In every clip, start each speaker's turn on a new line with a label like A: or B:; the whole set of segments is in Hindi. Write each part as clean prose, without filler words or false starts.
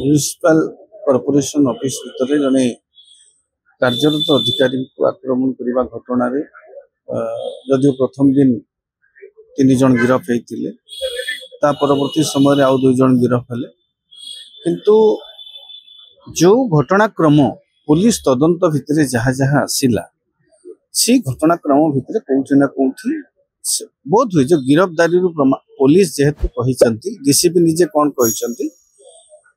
A: म्युनिसिपल कॉर्पोरेशन ऑफिस भितर जड़े कार्यरत अधिकारी को आक्रमण करने घटना जदिव प्रथम दिन 3 जन गिरफ होते परवर्ती समय आउ 2 जन गिरफ हेले किंतु जो घटनाक्रम पुलिस तदंत भितर जहाँ जहाँ आसला से घटनाक्रम भितर कौटी ना कौटी बोध हुए जो गिरफ्तारी पुलिस जेहेतु कहते डीसीपी निजे कौन कहते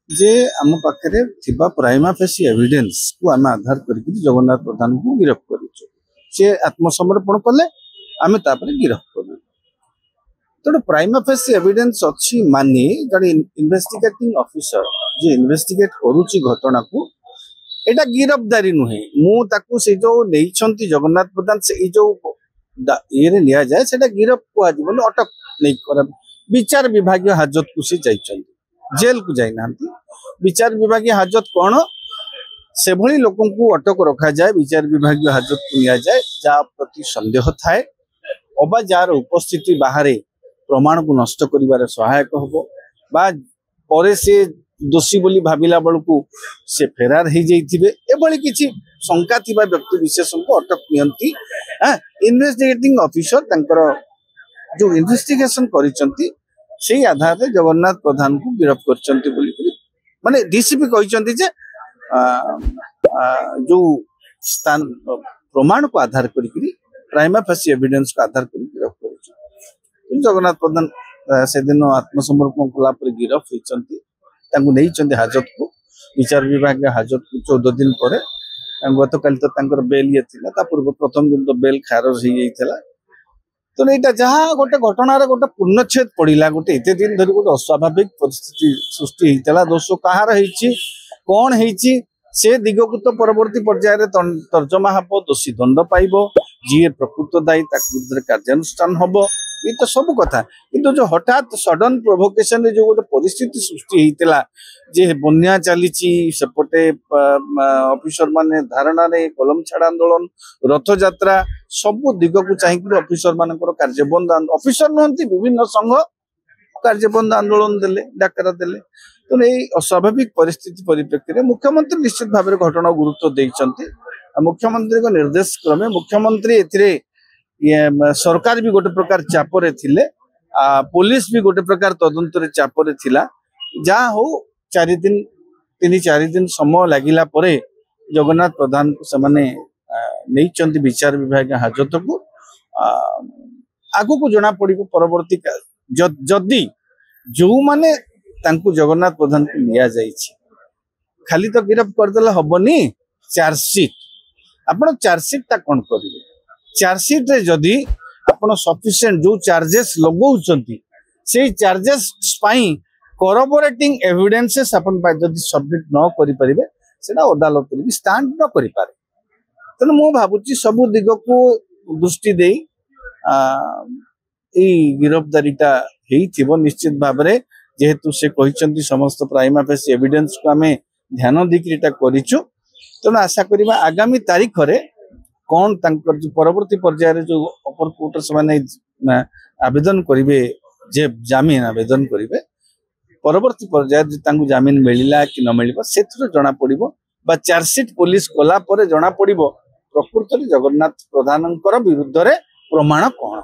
A: जे आम पाखे थिबा प्राइमा फेसी एविडेंस को आम आधार करके जगन्नाथ प्रधान को गिरफ करूँ सी आत्मसमर्पण कले आम गिरफ करूँ तेणु प्राइमा फेसी एविडेंस अच्छी मानी जड़े इन्वेस्टिगेटिंग ऑफिसर जे इन्वेस्टिगेट करुच्ची घटना को एटा गिरफ्तारी नुहे मुझे जो नहीं जगन्नाथ प्रधान से जो ये लिया जाए से गिरफ कह अटक नहीं कर विचार विभाग हाजत को सी जाइछन्ति जेल को जाइना विचार विभाग हाजत कौन से भली लोकों को अटक रखा जाए विचार विभाग हाजत को लिया जाए जहाँ प्रति संदेह थाए अबा जार उपस्थिति बाहर प्रमाण को नष्ट करिवारे सहायक होबो बा परे से दोषी बोली भाविला बेलू से फेरार हो जाइथिबे एभली किछि शंका थिबा व्यक्ति विशेष को अटक नियंती इन्वेस्टिगेटिंग ऑफिसर तंकर जो इन्वेस्टिगेशन करिसंती से आधार रे जगन्नाथ प्रधान को गिरफ करचंती बोली माने डीसीपी कहचंती जे जो स्थान प्रमाण को आधार करी प्राइमा फेसी एविडेंस को आधार करी गिरफ कर जगन्नाथ प्रधान से दिन आत्मसमर्पण कला पर गिरफ होइचंती तांको नहीं हाजत को विचार विभाग हाजत को 14 दिन पर गत काल तो बेल ये पूर्व प्रथम दिन तो बेल खारज हो जाता तो यहाँ जहाँ गोटे घटना गोटे पूर्णच्छेद पड़ा गोटे एत दिन धरी गोटे अस्वाभाविक परिस्थिति सृष्टि होता दोष कहार कौन होती से दिग को तो परवर्ती पर्यायर तर्जमा हम दोषी दंड पाइब जी प्रकृत दायी कार्यानुष्ठान हम ये तो सब कथा किंतु जो हठात सडन प्रोवोकेशन जो गोटे परिस्थिति सृष्टि होता जे बन्या चली सेपटे ऑफिसर माने धारणा रे कलम छाड़ आंदोलन रथ यात्रा सब दिग को चाहिए ऑफिसर मान कार्यबंद ऑफिसर नुहति विभिन्न संघ कार्यबंद आंदोलन देले डाकरा देले तो ये अस्वाभाविक परिस्थिति परिप्रेक्षी में मुख्यमंत्री निश्चित भाव में घटना गुरुत्व देइचंती मुख्यमंत्री को निर्देश क्रमे मुख्यमंत्री एथिरे सरकार भी गोटे प्रकार चापरे थिले पुलिस भी गोटे प्रकार तदंत चापरे थिला जहाँ हो 3-4 दिन समय लगिला परे जगन्नाथ प्रधान को सेमाने नहीं विचार विभाग हाजत को आगु को जना पड़ी परवर्ती जदि जो माने तांको जगन्नाथ प्रधान को लिया जाइछि खाली तो गिरफ करदेला हबनी चार्जशीट आपण चार्जशीट ता कोन करिवे चार्जशीट रे जदि आपण सफिशिएंट जो चार्जेस लगौचंती से चार्जेस पाई कोरोबोरेटिंग एविडेंसेस अपन जदि सबमिट न करि परिबे सेटा अदालत रे भी स्टैंड न करि पारे तने मो भाबुची सब दिग को दृष्टि देई ए गिरफ्तारीटा हेइथिबो निश्चित भाव रे जेहेतु से कहते समस्त प्राइमा फेसी एविडेंस को आम ध्यान देकर करूँ तेणु आशा करवा आगामी तारीख रे कौन जो परवर्ती पर्यायर जो अपर कोर्ट से आवेदन करेंगे जे जमीन आवेदन करेंगे परवर्ती पर्यायर जमीन मिलला कि न मिल से जना पड़ चार्जशीट पुलिस कला जना पड़ प्रकृत जगन्नाथ प्रधान विरुद्ध रे प्रमाण कौन।